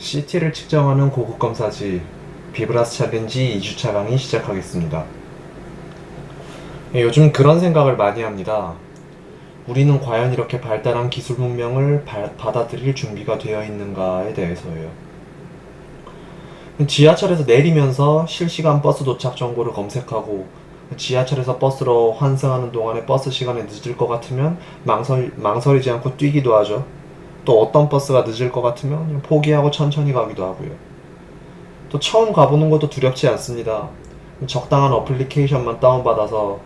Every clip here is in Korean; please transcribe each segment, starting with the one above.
CT를 측정하는 고급 검사지 비브라스 챌린지 2주차 강의 시작하겠습니다. 요즘 그런 생각을 많이 합니다. 우리는 과연 이렇게 발달한 기술 문명을 받아들일 준비가 되어 있는가에 대해서예요. 지하철에서 내리면서 실시간 버스 도착 정보를 검색하고 지하철에서 버스로 환승하는 동안에 버스 시간에 늦을 것 같으면 망설이지 않고 뛰기도 하죠. 또 어떤 버스가 늦을 것 같으면 그냥 포기하고 천천히 가기도 하고요. 또 처음 가보는 것도 두렵지 않습니다. 적당한 어플리케이션만 다운받아서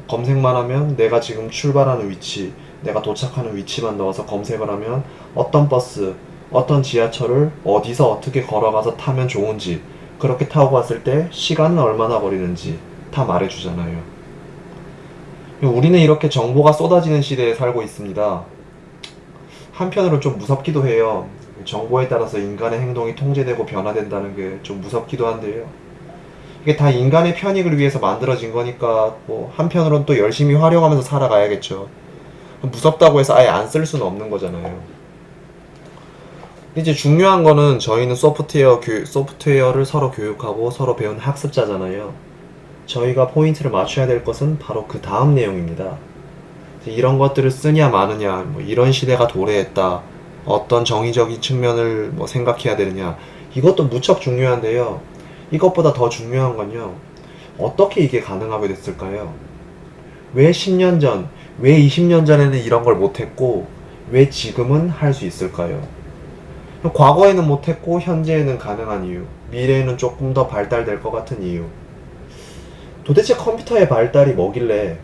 검색만 하면 내가 지금 출발하는 위치, 내가 도착하는 위치만 넣어서 검색을 하면 어떤 버스, 어떤 지하철을 어디서 어떻게 걸어가서 타면 좋은지, 그렇게 타고 갔을 때 시간은 얼마나 걸리는지 다 말해주잖아요. 우리는 이렇게 정보가 쏟아지는 시대에 살고 있습니다. 한편으로 좀 무섭기도 해요. 정보에 따라서 인간의 행동이 통제되고 변화된다는 게 좀 무섭기도 한데요. 이게 다 인간의 편익을 위해서 만들어진 거니까 뭐 한편으론 또 열심히 활용하면서 살아가야겠죠. 무섭다고 해서 아예 안 쓸 수는 없는 거잖아요. 이제 중요한 거는 저희는 소프트웨어를 서로 교육하고 서로 배운 학습자잖아요. 저희가 포인트를 맞춰야 될 것은 바로 그 다음 내용입니다. 이런 것들을 쓰냐 마느냐, 뭐 이런 시대가 도래했다, 어떤 정의적인 측면을 뭐 생각해야 되느냐, 이것도 무척 중요한데요. 이것보다 더 중요한 건요, 어떻게 이게 가능하게 됐을까요? 왜 10년 전, 왜 20년 전에는 이런 걸 못했고, 왜 지금은 할 수 있을까요? 과거에는 못했고, 현재에는 가능한 이유, 미래에는 조금 더 발달될 것 같은 이유. 도대체 컴퓨터의 발달이 뭐길래,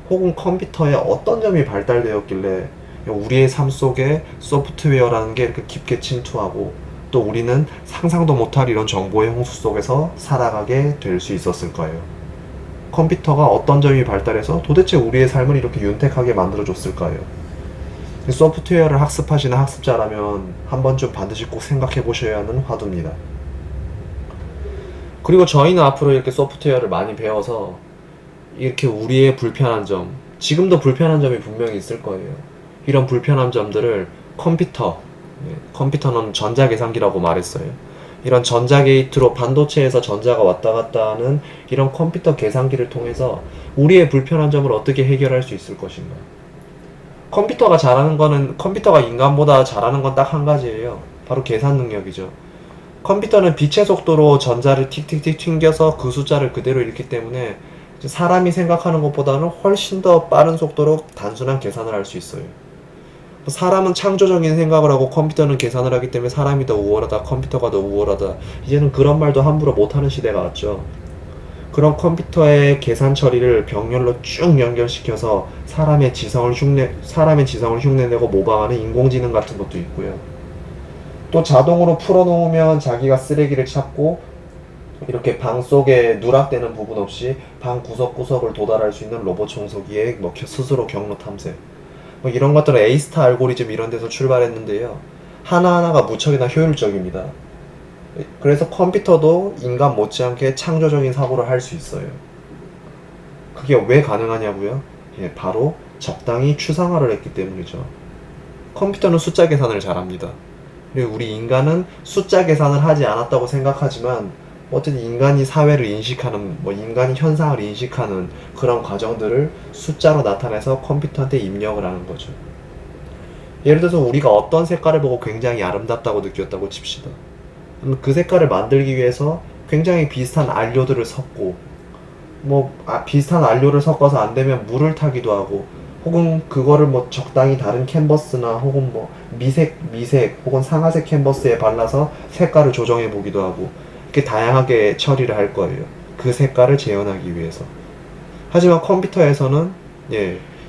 혹은 컴퓨터의 어떤 점이 발달되었길래 우리의 삶 속에 소프트웨어라는 게 이렇게 깊게 침투하고 또 우리는 상상도 못할 이런 정보의 홍수 속에서 살아가게 될 수 있었을까요? 컴퓨터가 어떤 점이 발달해서 도대체 우리의 삶을 이렇게 윤택하게 만들어줬을까요? 소프트웨어를 학습하시는 학습자라면 한 번쯤 반드시 꼭 생각해 보셔야 하는 화두입니다. 그리고 저희는 앞으로 이렇게 소프트웨어를 많이 배워서 이렇게 우리의 불편한 점, 지금도 불편한 점이 분명히 있을 거예요. 이런 불편한 점들을 컴퓨터는 전자계산기라고 말했어요. 이런 전자게이트로 반도체에서 전자가 왔다 갔다 하는 이런 컴퓨터 계산기를 통해서 우리의 불편한 점을 어떻게 해결할 수 있을 것인가. 컴퓨터가 인간보다 잘하는 건 딱 한 가지예요. 바로 계산 능력이죠. 컴퓨터는 빛의 속도로 전자를 틱틱틱 튕겨서 그 숫자를 그대로 읽기 때문에 사람이 생각하는 것보다는 훨씬 더 빠른 속도로 단순한 계산을 할 수 있어요. 사람은 창조적인 생각을 하고 컴퓨터는 계산을 하기 때문에 사람이 더 우월하다, 컴퓨터가 더 우월하다. 이제는 그런 말도 함부로 못하는 시대가 왔죠. 그런 컴퓨터의 계산 처리를 병렬로 쭉 연결시켜서 사람의 지성을 흉내내고 모방하는 인공지능 같은 것도 있고요. 또 자동으로 풀어놓으면 자기가 쓰레기를 찾고 이렇게 방 속에 누락되는 부분 없이 방 구석구석을 도달할 수 있는 로봇 청소기에 뭐 스스로 경로 탐색, 뭐 이런 것들은 에이스타 알고리즘 이런 데서 출발했는데요. 하나하나가 무척이나 효율적입니다. 그래서 컴퓨터도 인간 못지않게 창조적인 사고를 할 수 있어요. 그게 왜 가능하냐고요? 예, 바로 적당히 추상화를 했기 때문이죠. 컴퓨터는 숫자 계산을 잘합니다. 그리고 우리 인간은 숫자 계산을 하지 않았다고 생각하지만 어쨌든 인간이 사회를 인식하는, 뭐 인간이 현상을 인식하는 그런 과정들을 숫자로 나타내서 컴퓨터한테 입력을 하는 거죠. 예를 들어서 우리가 어떤 색깔을 보고 굉장히 아름답다고 느꼈다고 칩시다. 그럼 그 색깔을 만들기 위해서 굉장히 비슷한 안료들을 섞고, 비슷한 안료를 섞어서 안 되면 물을 타기도 하고, 혹은 그거를 뭐 적당히 다른 캔버스나 혹은 뭐 미색 혹은 상아색 캔버스에 발라서 색깔을 조정해 보기도 하고, 이렇게 다양하게 처리를 할 거예요. 그 색깔을 재현하기 위해서. 하지만 컴퓨터에서는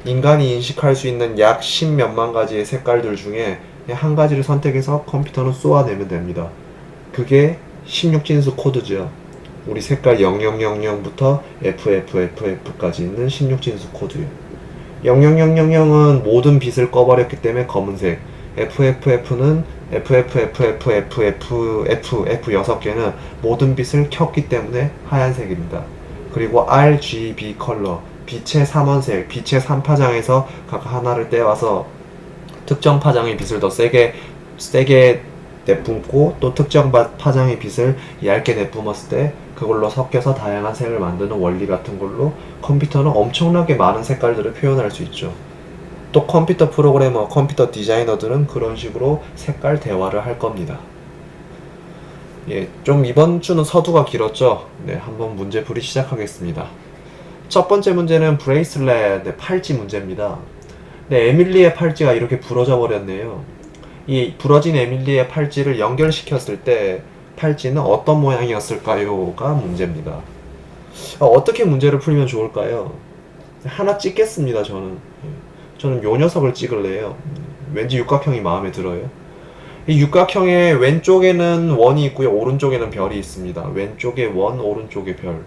인간이 인식할 수 있는 약 10몇만 가지의 색깔들 중에 한 가지를 선택해서 컴퓨터는 쏘아내면 됩니다. 그게 16진수 코드죠. 우리 색깔 0000부터 FFFF까지 있는 16진수 코드예요. 00000은 모든 빛을 꺼버렸기 때문에 검은색, FFF는 FFFFFFF 6개는 모든 빛을 켰기 때문에 하얀색입니다. 그리고 RGB 컬러, 빛의 3원색, 빛의 3파장에서 각 하나를 떼와서 특정 파장의 빛을 더 세게 내뿜고 또 특정 파장의 빛을 얇게 내뿜었을 때 그걸로 섞여서 다양한 색을 만드는 원리 같은 걸로 컴퓨터는 엄청나게 많은 색깔들을 표현할 수 있죠. 또 컴퓨터 프로그래머, 컴퓨터 디자이너들은 그런 식으로 색깔 대화를 할 겁니다. 예, 좀 이번 주는 서두가 길었죠? 네, 한번 문제풀이 시작하겠습니다. 첫 번째 문제는 브레이슬렛의 팔찌 문제입니다. 네, 에밀리의 팔찌가 이렇게 부러져 버렸네요. 이 부러진 에밀리의 팔찌를 연결시켰을 때 팔찌는 어떤 모양이었을까요?가 문제입니다. 어떻게 문제를 풀면 좋을까요? 하나 찍겠습니다, 저는. 저는 요 녀석을 찍을래요. 왠지 육각형이 마음에 들어요. 이 육각형의 왼쪽에는 원이 있고요, 오른쪽에는 별이 있습니다. 왼쪽에 원, 오른쪽에 별.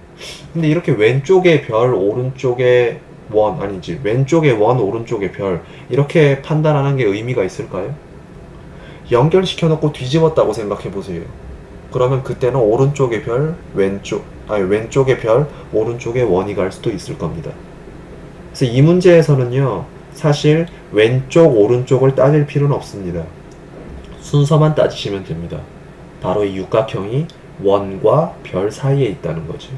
근데 이렇게 왼쪽에 별, 오른쪽에 원, 아니지, 왼쪽에 원, 오른쪽에 별, 이렇게 판단하는 게 의미가 있을까요? 연결시켜 놓고 뒤집었다고 생각해 보세요. 그러면 그때는 오른쪽에 별, 왼쪽에 별, 오른쪽에 원이 갈 수도 있을 겁니다. 그래서 이 문제에서는요, 사실 왼쪽, 오른쪽을 따질 필요는 없습니다. 순서만 따지시면 됩니다. 바로 이 육각형이 원과 별 사이에 있다는 거죠.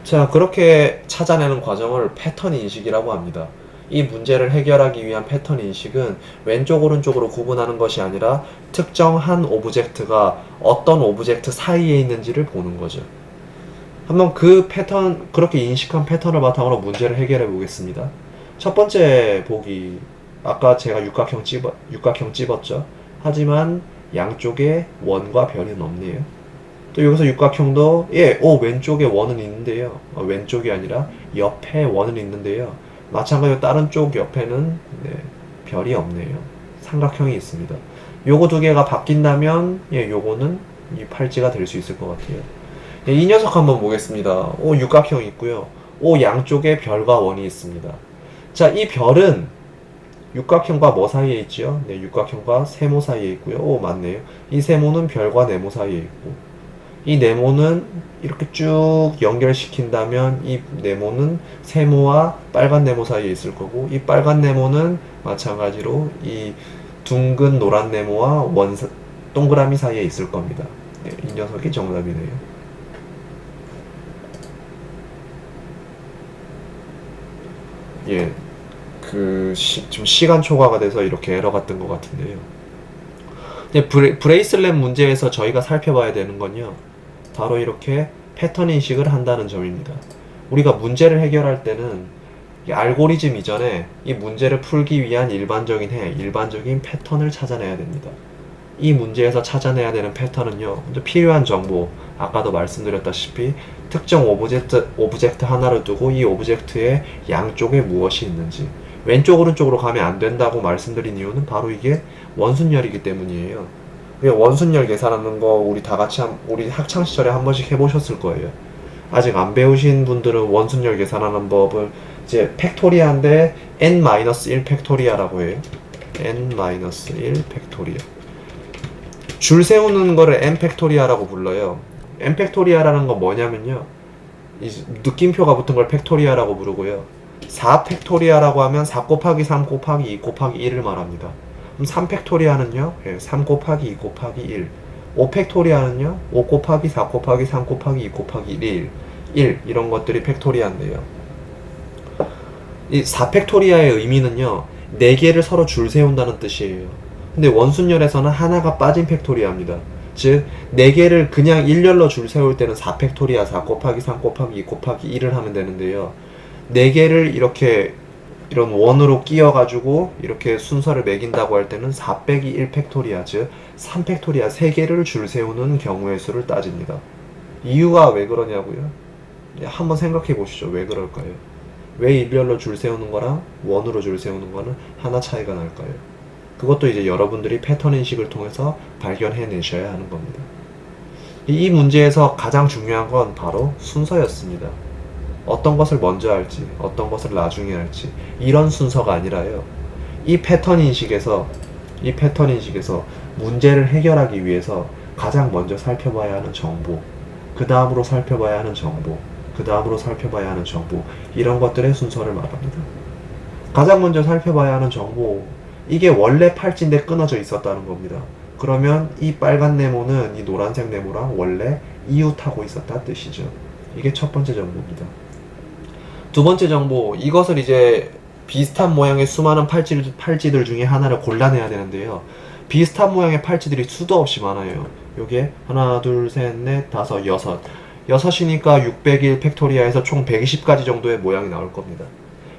자, 그렇게 찾아내는 과정을 패턴 인식이라고 합니다. 이 문제를 해결하기 위한 패턴 인식은 왼쪽 오른쪽으로 구분하는 것이 아니라 특정한 오브젝트가 어떤 오브젝트 사이에 있는지를 보는 거죠. 한번 그 패턴, 그렇게 인식한 패턴을 바탕으로 문제를 해결해 보겠습니다. 첫 번째 보기, 아까 제가 육각형 찝었죠. 하지만 양쪽에 원과 별은 없네요. 또 여기서 육각형도 왼쪽에 원은 있는데요. 왼쪽이 아니라 옆에 원은 있는데요. 마찬가지로 다른 쪽 옆에는 별이 없네요. 삼각형이 있습니다. 요거 두 개가 바뀐다면 요거는 이 팔찌가 될 수 있을 것 같아요. 이 녀석 한번 보겠습니다. 육각형이 있고요. 양쪽에 별과 원이 있습니다. 자, 이 별은 육각형과 뭐 사이에 있죠? 네, 육각형과 세모 사이에 있고요. 맞네요. 이 세모는 별과 네모 사이에 있고, 이 네모는 이렇게 쭉 연결시킨다면 이 네모는 세모와 빨간 네모 사이에 있을 거고, 이 빨간 네모는 마찬가지로 이 둥근 노란 네모와 동그라미 사이에 있을 겁니다. 네, 이 녀석이 정답이네요. 예, 좀 시간 초과가 돼서 이렇게 에러가 뜬 것 같은데요. 브레이슬렛 문제에서 저희가 살펴봐야 되는 건요, 바로 이렇게 패턴 인식을 한다는 점입니다. 우리가 문제를 해결할 때는 이 알고리즘 이전에 이 문제를 풀기 위한 일반적인 패턴을 찾아내야 됩니다. 이 문제에서 찾아내야 되는 패턴은요, 먼저 필요한 정보, 아까도 말씀드렸다시피 특정 오브젝트 하나를 두고 이 오브젝트의 양쪽에 무엇이 있는지, 왼쪽 오른쪽으로 가면 안 된다고 말씀드린 이유는 바로 이게 원순열이기 때문이에요. 원순열 계산하는 거 우리 학창 시절에 한 번씩 해보셨을 거예요. 아직 안 배우신 분들은 원순열 계산하는 법을 이제 팩토리아인데 n-1 팩토리아라고 해요. n-1 팩토리아. 줄 세우는 거를 n 팩토리아라고 불러요. n 팩토리아라는 건 뭐냐면요, 이 느낌표가 붙은 걸 팩토리아라고 부르고요. 4 팩토리아라고 하면 4 곱하기 3 곱하기 2 곱하기 1을 말합니다. 그럼 3 팩토리아는요, 3 곱하기 2 곱하기 1. 5 팩토리아는요, 5 곱하기 4 곱하기 3 곱하기 2 곱하기 1 이런 것들이 팩토리아인데요. 이 4 팩토리아의 의미는요, 4개를 서로 줄 세운다는 뜻이에요. 근데 원순열에서는 하나가 빠진 팩토리아입니다. 즉 4개를 그냥 일렬로 줄 세울 때는 4 팩토리아, 4 곱하기 3 곱하기 2 곱하기 1을 하면 되는데요, 4개를 이렇게 이런 원으로 끼워가지고 이렇게 순서를 매긴다고 할 때는 4 빼기 1 팩토리아, 즉 3 팩토리아, 3개를 줄 세우는 경우의 수를 따집니다. 이유가 왜 그러냐고요? 한번 생각해 보시죠. 왜 그럴까요? 왜 일렬로 줄 세우는 거랑 원으로 줄 세우는 거는 하나 차이가 날까요? 그것도 이제 여러분들이 패턴 인식을 통해서 발견해 내셔야 하는 겁니다. 이 문제에서 가장 중요한 건 바로 순서였습니다. 어떤 것을 먼저 할지, 어떤 것을 나중에 할지, 이런 순서가 아니라요, 이 패턴 인식에서 문제를 해결하기 위해서 가장 먼저 살펴봐야 하는 정보, 그 다음으로 살펴봐야 하는 정보, 그 다음으로 살펴봐야 하는 정보, 이런 것들의 순서를 말합니다. 가장 먼저 살펴봐야 하는 정보, 이게 원래 팔찌인데 끊어져 있었다는 겁니다. 그러면 이 빨간 네모는 이 노란색 네모랑 원래 이웃하고 있었다 뜻이죠. 이게 첫 번째 정보입니다. 두 번째 정보, 이것을 이제 비슷한 모양의 수많은 팔찌들 중에 하나를 골라내야 되는데요. 비슷한 모양의 팔찌들이 수도 없이 많아요. 요게 하나, 둘, 셋, 넷, 다섯, 여섯. 여섯이니까 601 팩토리아에서 총 120가지 정도의 모양이 나올 겁니다.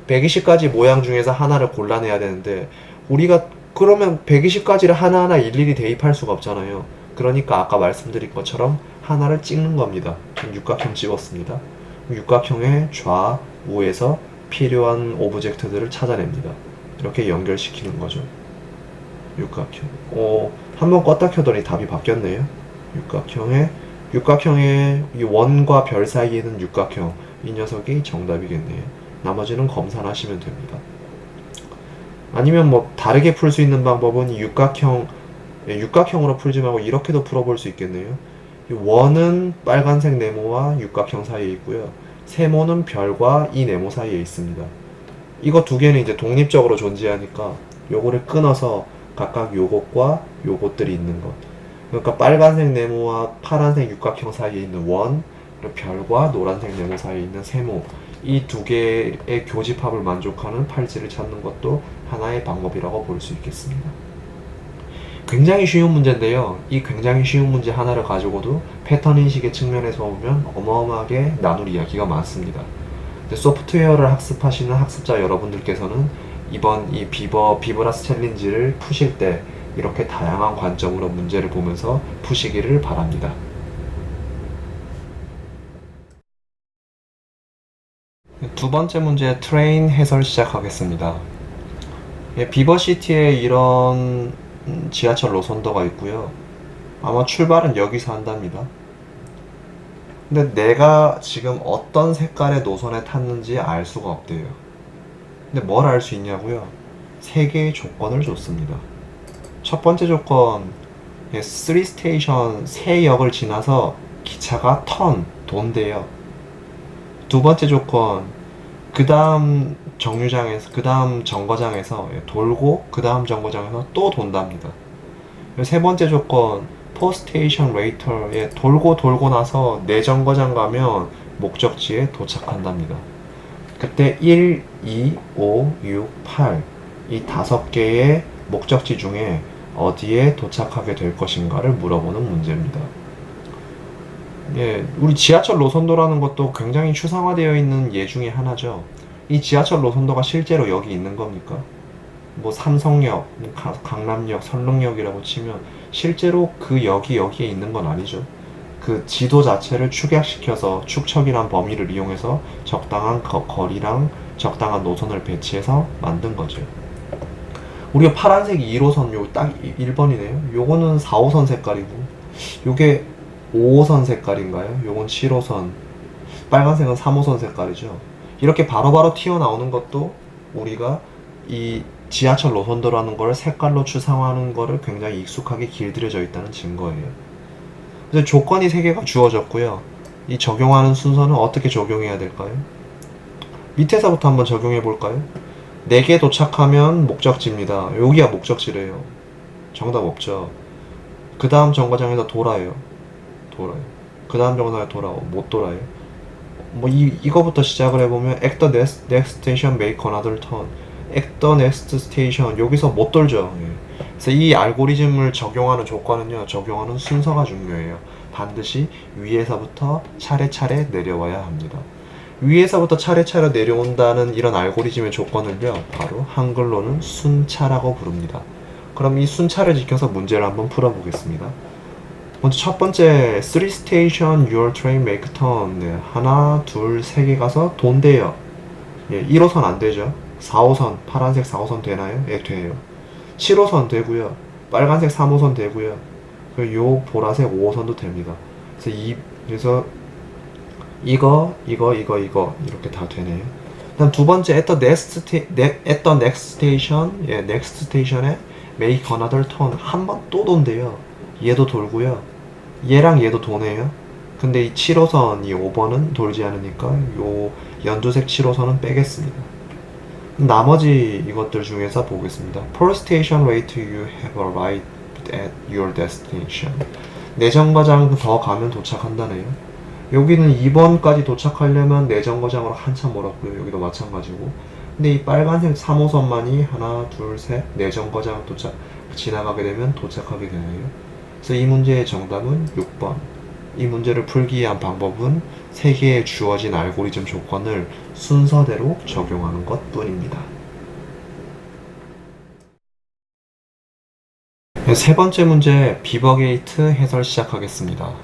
120가지 모양 중에서 하나를 골라내야 되는데 우리가 그러면 120가지를 하나하나 일일이 대입할 수가 없잖아요. 그러니까 아까 말씀드린 것처럼 하나를 찍는 겁니다. 전 육각형 찍었습니다. 육각형의 좌우에서 필요한 오브젝트들을 찾아냅니다. 이렇게 연결시키는 거죠. 육각형. 한번 껐다 켜더니 답이 바뀌었네요. 육각형의 이 원과 별 사이에 있는 육각형. 이 녀석이 정답이겠네요. 나머지는 검산하시면 됩니다. 아니면 뭐 다르게 풀 수 있는 방법은 육각형으로 풀지 말고 이렇게도 풀어볼 수 있겠네요. 이 원은 빨간색 네모와 육각형 사이에 있고요. 세모는 별과 이 네모 사이에 있습니다. 이거 두 개는 이제 독립적으로 존재하니까 요거를 끊어서 각각 요것과 요것들이 있는 것. 그러니까 빨간색 네모와 파란색 육각형 사이에 있는 원, 그리고 별과 노란색 네모 사이에 있는 세모. 이 두 개의 교집합을 만족하는 팔찌를 찾는 것도 하나의 방법이라고 볼 수 있겠습니다. 굉장히 쉬운 문제인데요. 이 굉장히 쉬운 문제 하나를 가지고도 패턴 인식의 측면에서 보면 어마어마하게 나눌 이야기가 많습니다. 소프트웨어를 학습하시는 학습자 여러분들께서는 이번 이 비브라스 챌린지를 푸실 때 이렇게 다양한 관점으로 문제를 보면서 푸시기를 바랍니다. 두 번째 문제 트레인 해설 시작하겠습니다. 비버시티에 이런 지하철 노선도가 있고요. 아마 출발은 여기서 한답니다. 근데 내가 지금 어떤 색깔의 노선에 탔는지 알 수가 없대요. 근데 뭘 알 수 있냐고요? 세 개의 조건을 줬습니다. 첫 번째 조건, 3스테이션, 세 역을 지나서 기차가 돈대요. 두 번째 조건, 그 다음 정거장에서 돌고 그 다음 정거장에서 또 돈답니다. 세 번째 조건, 포스테이션 레이터에 돌고 나서 내 정거장 가면 목적지에 도착한답니다. 그때 1, 2, 5, 6, 8 이 5개의 목적지 중에 어디에 도착하게 될 것인가를 물어보는 문제입니다. 우리 지하철 노선도라는 것도 굉장히 추상화되어 있는 예 중에 하나죠. 이 지하철 노선도가 실제로 여기 있는 겁니까? 뭐 삼성역, 강남역, 설릉역이라고 치면 실제로 그 역이 여기에 있는 건 아니죠. 그 지도 자체를 축약시켜서 축척이란 범위를 이용해서 적당한 거리랑 적당한 노선을 배치해서 만든 거죠. 우리가 파란색 2호선 요 딱 1번이네요. 요거는 4호선 색깔이고 요게 5호선 색깔인가요? 요건 7호선, 빨간색은 3호선 색깔이죠. 이렇게 바로바로 튀어나오는 것도 우리가 이 지하철 노선도라는 걸 색깔로 추상화하는 거를 굉장히 익숙하게 길들여져 있다는 증거예요. 그래서 조건이 3개가 주어졌고요. 이 적용하는 순서는 어떻게 적용해야 될까요? 밑에서부터 한번 적용해 볼까요? 4개 도착하면 목적지입니다. 여기가 목적지래요. 정답 없죠. 그 다음 정거장에서 돌아요. 그 다음 정거장에 못 돌아요. 뭐 이거부터 시작을 해보면 at the next station make another turn. at the next station 여기서 못 돌죠. 그래서 이 알고리즘을 적용하는 조건은요, 적용하는 순서가 중요해요. 반드시 위에서부터 차례차례 내려와야 합니다. 위에서부터 차례차례 내려온다는 이런 알고리즘의 조건을요, 바로 한글로는 순차라고 부릅니다. 그럼 이 순차를 지켜서 문제를 한번 풀어보겠습니다. 먼저 첫 번째, 3 station your train make turn. 네, 하나, 둘, 세 개 가서 돈대요. 1호선 안 되죠. 4호선, 파란색 4호선 되나요? 돼요. 7호선 되고요. 빨간색 3호선 되고요. 요 보라색 5호선도 됩니다. 그래서 이거 이렇게 다 되네요. 그다음 두 번째, at the next station, next station에 make another turn. 한 번 또 돈대요. 얘도 돌고요. 얘랑 얘도 도네요. 근데 이 7호선, 이 5번은 돌지 않으니까 요 연두색 7호선은 빼겠습니다. 나머지 이것들 중에서 보겠습니다. Per station rate you have arrived at your destination. 네 정거장 더 가면 도착한다네요. 여기는 2번까지 도착하려면 네 정거장으로 한참 멀었고요. 여기도 마찬가지고. 근데 이 빨간색 3호선만이 하나, 둘, 셋, 네 정거장 지나가게 되면 도착하게 되네요. 그래서 이 문제의 정답은 6번. 이 문제를 풀기 위한 방법은 세 개의 주어진 알고리즘 조건을 순서대로 적용하는 것 뿐입니다. 세 번째 문제, 비버게이트 해설 시작하겠습니다.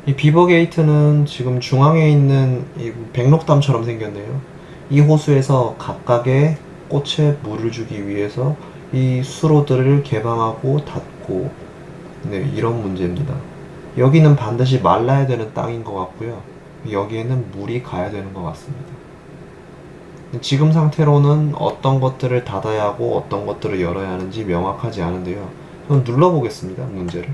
이 비버게이트는 지금 중앙에 있는 이 백록담처럼 생겼네요. 이 호수에서 각각의 꽃에 물을 주기 위해서 이 수로들을 개방하고 닫고, 네, 이런 문제입니다. 여기는 반드시 말라야 되는 땅인 것 같고요. 여기에는 물이 가야 되는 것 같습니다. 지금 상태로는 어떤 것들을 닫아야 하고 어떤 것들을 열어야 하는지 명확하지 않은데요. 한번 눌러보겠습니다, 문제를.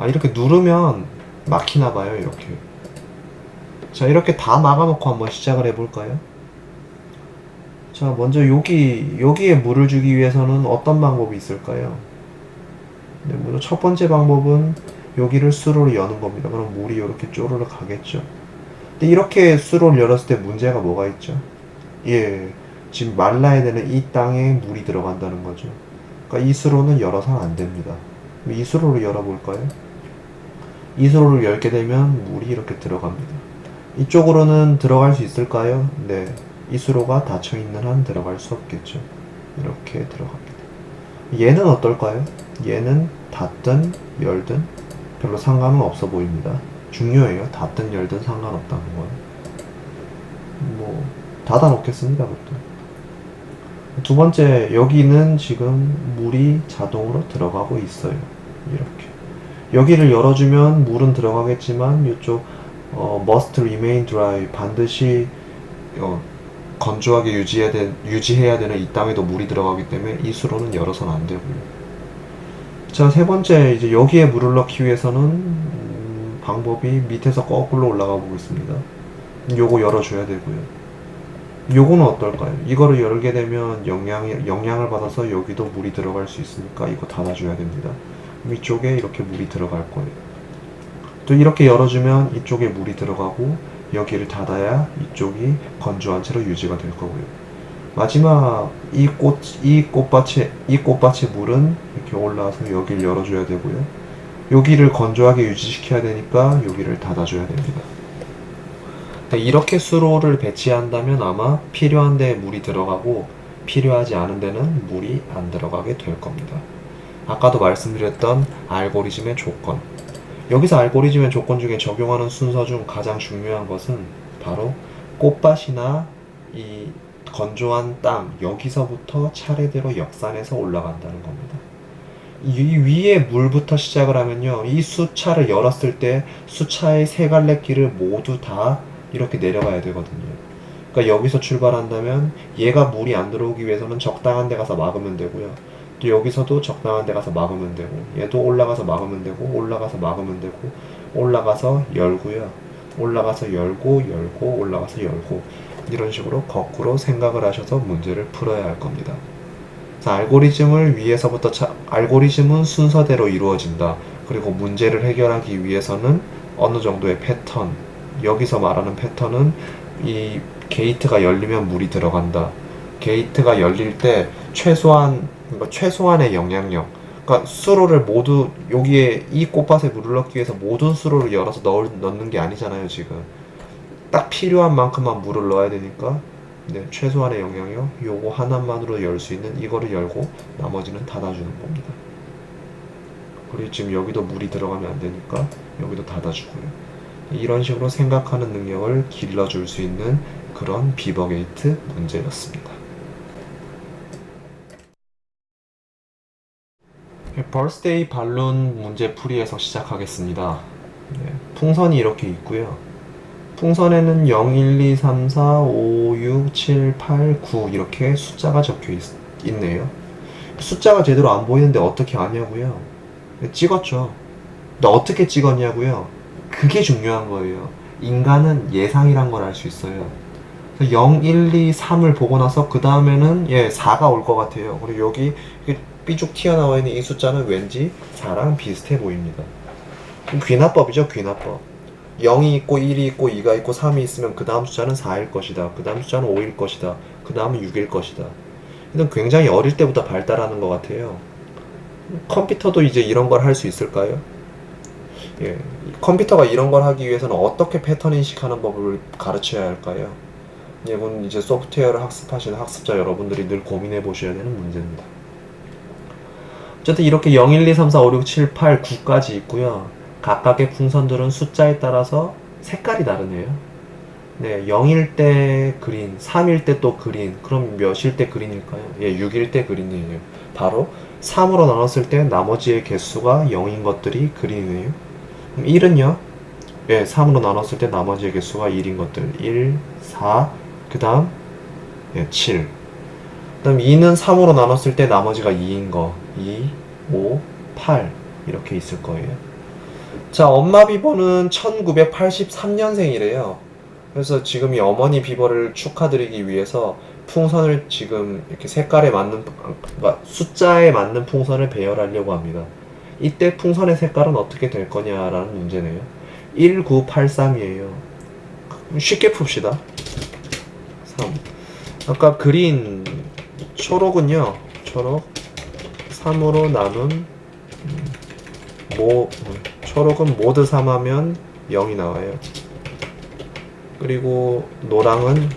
이렇게 누르면 막히나 봐요, 이렇게. 자, 이렇게 다 막아놓고 한번 시작을 해볼까요? 자, 먼저 여기에 물을 주기 위해서는 어떤 방법이 있을까요? 네, 먼저 첫 번째 방법은 여기를 수로를 여는 겁니다. 그럼 물이 이렇게 쪼르르 가겠죠. 근데 이렇게 수로를 열었을 때 문제가 뭐가 있죠? 예, 지금 말라야 되는 이 땅에 물이 들어간다는 거죠. 그러니까 이 수로는 열어서는 안 됩니다. 이 수로를 열어볼까요? 이 수로를 열게 되면 물이 이렇게 들어갑니다. 이쪽으로는 들어갈 수 있을까요? 네, 이 수로가 닫혀있는 한 들어갈 수 없겠죠. 이렇게 들어갑니다. 얘는 어떨까요? 얘는 닫든 열든 별로 상관은 없어 보입니다. 중요해요. 닫든 열든 상관없다는 건. 닫아 놓겠습니다. 그것도. 두 번째, 여기는 지금 물이 자동으로 들어가고 있어요. 이렇게. 여기를 열어주면 물은 들어가겠지만 이쪽 must remain dry, 반드시 건조하게 유지해야 되는 이 땅에도 물이 들어가기 때문에 이 수로는 열어서는 안 되고요. 자, 세 번째, 이제 여기에 물을 넣기 위해서는 방법이 밑에서 거꾸로 올라가 보겠습니다. 요거 열어줘야 되고요. 요거는 어떨까요? 이거를 열게 되면 영향을 받아서 여기도 물이 들어갈 수 있으니까 이거 닫아줘야 됩니다. 위쪽에 이렇게 물이 들어갈 거예요. 또 이렇게 열어주면 이쪽에 물이 들어가고 여기를 닫아야 이쪽이 건조한 채로 유지가 될 거고요. 마지막 이 꽃밭의 물은 이렇게 올라와서 여기를 열어줘야 되고요. 여기를 건조하게 유지시켜야 되니까 여기를 닫아줘야 됩니다. 이렇게 수로를 배치한다면 아마 필요한 데에 물이 들어가고 필요하지 않은 데는 물이 안 들어가게 될 겁니다. 아까도 말씀드렸던 알고리즘의 조건. 여기서 알고리즘의 조건 중에 적용하는 순서 중 가장 중요한 것은 바로 꽃밭이나 이 건조한 땅, 여기서부터 차례대로 역산해서 올라간다는 겁니다. 이 위에 물부터 시작을 하면요, 이 수차를 열었을 때 수차의 세 갈래 길을 모두 다 이렇게 내려가야 되거든요. 그러니까 여기서 출발한다면 얘가 물이 안 들어오기 위해서는 적당한 데 가서 막으면 되고요. 또 여기서도 적당한 데 가서 막으면 되고, 얘도 올라가서 막으면 되고, 올라가서 막으면 되고, 올라가서 열고요. 올라가서 열고, 올라가서 열고, 이런 식으로 거꾸로 생각을 하셔서 문제를 풀어야 할 겁니다. 자, 알고리즘은 순서대로 이루어진다. 그리고 문제를 해결하기 위해서는 어느 정도의 패턴, 여기서 말하는 패턴은 이 게이트가 열리면 물이 들어간다. 게이트가 열릴 때 최소한의 영향력, 그러니까 수로를 모두 여기에 이 꽃밭에 물을 넣기 위해서 모든 수로를 열어서 넣는 게 아니잖아요. 지금 딱 필요한 만큼만 물을 넣어야 되니까, 네, 최소한의 영향력 요거 하나만으로 열 수 있는 이거를 열고 나머지는 닫아주는 겁니다. 그리고 지금 여기도 물이 들어가면 안 되니까 여기도 닫아주고요. 이런 식으로 생각하는 능력을 길러줄 수 있는 그런 비버게이트 문제였습니다. 버스데이 발룬 문제 풀이에서 시작하겠습니다. 네, 풍선이 이렇게 있고요. 풍선에는 0, 1, 2, 3, 4, 5, 6, 7, 8, 9 이렇게 숫자가 적혀 있네요. 숫자가 제대로 안 보이는데 어떻게 아냐고요? 찍었죠. 근데 어떻게 찍었냐고요? 그게 중요한 거예요. 인간은 예상이란 걸 알 수 있어요. 0, 1, 2, 3을 보고 나서 그 다음에는 4가 올 것 같아요. 그리고 여기 삐죽 튀어나와 있는 이 숫자는 왠지 4랑 비슷해 보입니다. 귀납법이죠, 귀납법. 0이 있고 1이 있고 2가 있고 3이 있으면 그 다음 숫자는 4일 것이다. 그 다음 숫자는 5일 것이다. 그 다음은 6일 것이다. 이건 굉장히 어릴 때부터 발달하는 것 같아요. 컴퓨터도 이제 이런 걸 할 수 있을까요? 예, 컴퓨터가 이런 걸 하기 위해서는 어떻게 패턴 인식하는 법을 가르쳐야 할까요? 이건 이제 소프트웨어를 학습하시는 학습자 여러분들이 늘 고민해 보셔야 되는 문제입니다. 어쨌든 이렇게 0, 1, 2, 3, 4, 5, 6, 7, 8, 9까지 있고요. 각각의 풍선들은 숫자에 따라서 색깔이 다르네요. 네, 0일 때 그린, 3일 때 또 그린, 그럼 몇일 때 그린일까요? 예, 6일 때 그린이에요. 바로 3으로 나눴을 때 나머지의 개수가 0인 것들이 그린이네요. 그럼 1은요? 예, 3으로 나눴을 때 나머지의 개수가 1인 것들. 1, 4, 그 다음, 예, 7. 그 다음 2는 3으로 나눴을 때 나머지가 2인 거. 2, 5, 8. 이렇게 있을 거예요. 자, 엄마 비버는 1983년생이래요. 그래서 지금 이 어머니 비버를 축하드리기 위해서 풍선을 지금 이렇게 색깔에 맞는, 그러니까 숫자에 맞는 풍선을 배열하려고 합니다. 이때 풍선의 색깔은 어떻게 될 거냐라는 문제네요. 1983이에요. 쉽게 풉시다. 3. 아까 그린 초록은요. 초록 3으로 나눈 초록은 모두 3하면 0이 나와요. 그리고 노랑은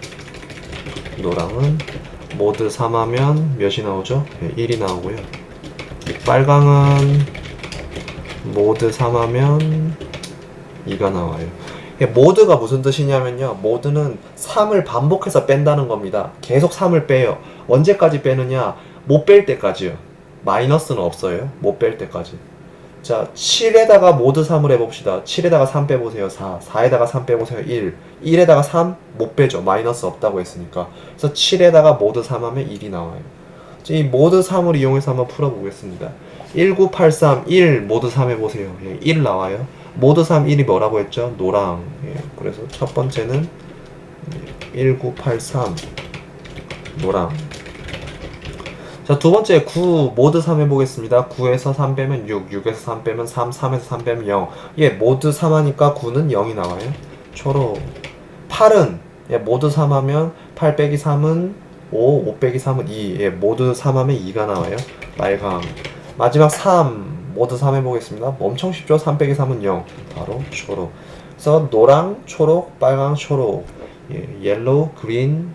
모두 3하면 몇이 나오죠? 네, 1이 나오고요. 빨강은 모두 3하면 2가 나와요. 모드가 무슨 뜻이냐면요. 모드는 3을 반복해서 뺀다는 겁니다. 계속 3을 빼요. 언제까지 빼느냐? 못 뺄 때까지요. 마이너스는 없어요. 못 뺄 때까지. 자, 7에다가 모드 3을 해봅시다. 7에다가 3 빼보세요. 4. 4에다가 3 빼보세요. 1. 1에다가 3 못 빼죠. 마이너스 없다고 했으니까. 그래서 7에다가 모드 3 하면 1이 나와요. 이 모드 3을 이용해서 한번 풀어보겠습니다. 1983 1 모드 3 해보세요. 예, 1 나와요. 모드 3 1이 뭐라고 했죠? 노랑. 예, 그래서 첫 번째는 1983 노랑. 자, 두 번째 9 모드 3 해보겠습니다. 9에서 3 빼면 6, 6에서 3 빼면 3, 3에서 3 빼면 0. 예, 모드 3 하니까 9는 0이 나와요. 초록. 8은 예, 모드 3 하면 8 빼기 3은 5, 5 빼기 3은 2. 예, 모드 3 하면 2가 나와요. 빨강. 마지막 3 모드 3 해보겠습니다. 엄청 쉽죠? 3 빼기 3은 0. 바로 초록. 그래서 노랑, 초록, 빨강, 초록. 예, 옐로우, 그린,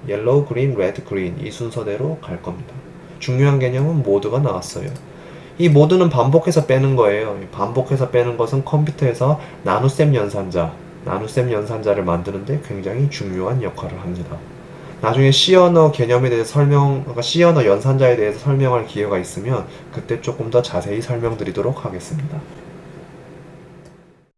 옐로우, 그린, 레드, 그린. 이 순서대로 갈 겁니다. 중요한 개념은 모드가 나왔어요. 이 모드는 반복해서 빼는 거예요. 반복해서 빼는 것은 컴퓨터에서 나눗셈 연산자를 만드는데 굉장히 중요한 역할을 합니다. 나중에 C 언어 개념에 대해서 그러니까 C 언어 연산자에 대해서 설명할 기회가 있으면 그때 조금 더 자세히 설명드리도록 하겠습니다.